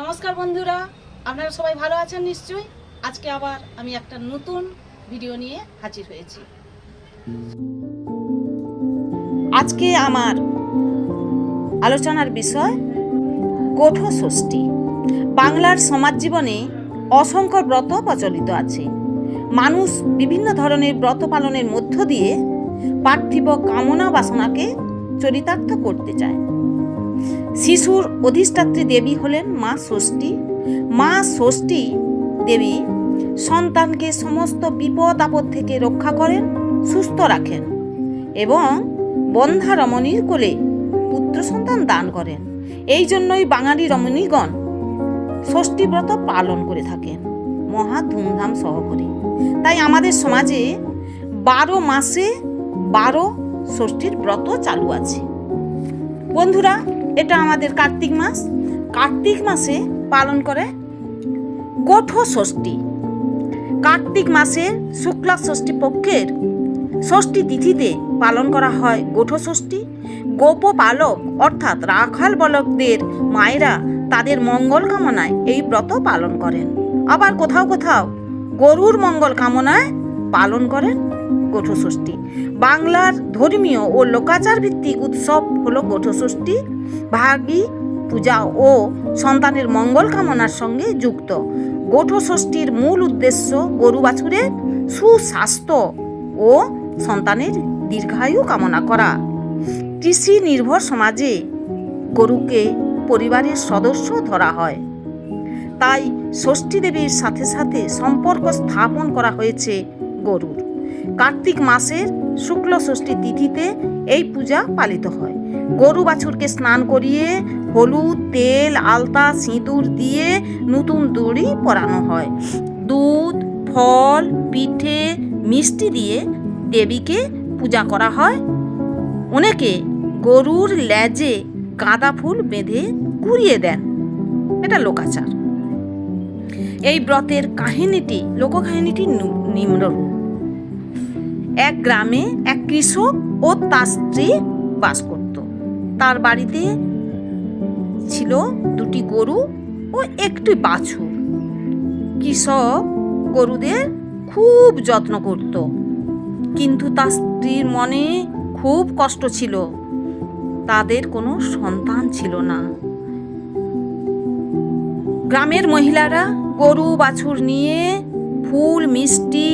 নমস্কার বন্ধুরা, আপনারা সবাই ভালো আছেন নিশ্চয়ই। আজকে আবার আমি একটা নতুন ভিডিও নিয়ে হাজির হয়েছি। আজকে আমার আলোচনার বিষয় গোঠো ষষ্ঠী। বাংলার সমাজ জীবনে অসংখ্য ব্রত প্রচলিত আছে। মানুষ বিভিন্ন ধরনের ব্রত পালনের মধ্য দিয়ে পার্থিব কামনা বাসনাকে চরিতার্থ করতে চায়। শিশুর অধিষ্ঠাত্রী দেবী হলেন মা ষষ্ঠী। মা ষষ্ঠী দেবী সন্তানকে সমস্ত বিপদ আপদ থেকে রক্ষা করেন, সুস্থ রাখেন এবং বন্ধা রমণীর কোলে পুত্র সন্তান দান করেন। এই জন্যই বাঙালি রমণীগণ ষষ্ঠী ব্রত পালন করে থাকেন মহা ধুমধাম সহকারে। তাই আমাদের সমাজে 12 মাসে 12 ষষ্ঠীর ব্রত চালু আছে। বন্ধুরা, এটা আমাদের কার্তিক মাস। কার্তিক মাসে পালন করে গোঠো ষষ্ঠী। কার্তিক মাসের শুক্লা ষষ্ঠী পক্ষের ষষ্ঠী তিথিতে পালন করা হয় গোঠো ষষ্ঠী। গোপ পালক অর্থাৎ রাখাল বালকদের মায়েরা তাদের মঙ্গল কামনায় এই ব্রত পালন করেন। আবার কোথাও কোথাও গরুর মঙ্গল কামনায় পালন করেন গোঠো ষষ্ঠী। বাংলার ধর্মীয় ও লোকাচার ভিত্তিক উৎসব হলো গোঠো ষষ্ঠী। ভাগী পূজা ও সন্তানের মঙ্গল কামনার সঙ্গে যুক্ত। গোঠো ষষ্ঠীর মূল উদ্দেশ্য গরু বাছুরের সুস্বাস্থ্য ও সন্তানের দীর্ঘায়ু কামনা করা। কৃষি নির্ভর সমাজে গরুকে পরিবারের সদস্য ধরা হয়, তাই ষষ্ঠী দেবীর সাথে সাথে সম্পর্ক স্থাপন করা হয়েছে গরুর। কার্তিক মাসের শুক্ল ষষ্ঠী তিথিতে এই পূজা পালিত হয়। গরু বাছুরকে স্নান করিয়ে হলুদ, তেল, আলতা, সিঁদুর দিয়ে নতুন দড়ি পরানো হয়। দুধ, ফল, পিঠে, মিষ্টি দিয়ে দেবীকে পূজা করা হয়। অনেকে গরুর লেজে গাঁদা ফুল বেঁধে ঘুরিয়ে দেন, এটা লোকাচার। এই ব্রতের লোককাহিনীটি নিম্নরূপ। এক গ্রামে এক কৃষক ও তার স্ত্রী বাস করত। তার বাড়িতে ছিল 2টি গরু ও একটি বাছুর। কৃষক গরুদের খুব যত্ন করত, কিন্তু তার স্ত্রীর মনে খুব কষ্ট ছিল, তাদের কোনো সন্তান ছিল না। গ্রামের মহিলারা গরু বাছুর নিয়ে ফুল মিষ্টি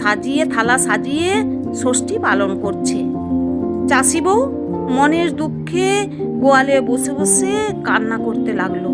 সাজিয়ে থালা সাজিয়ে ষষ্ঠী পালন করছে। চাষি বউ মনের দুঃখে গোয়ালে বসে বসে কান্না করতে লাগলো।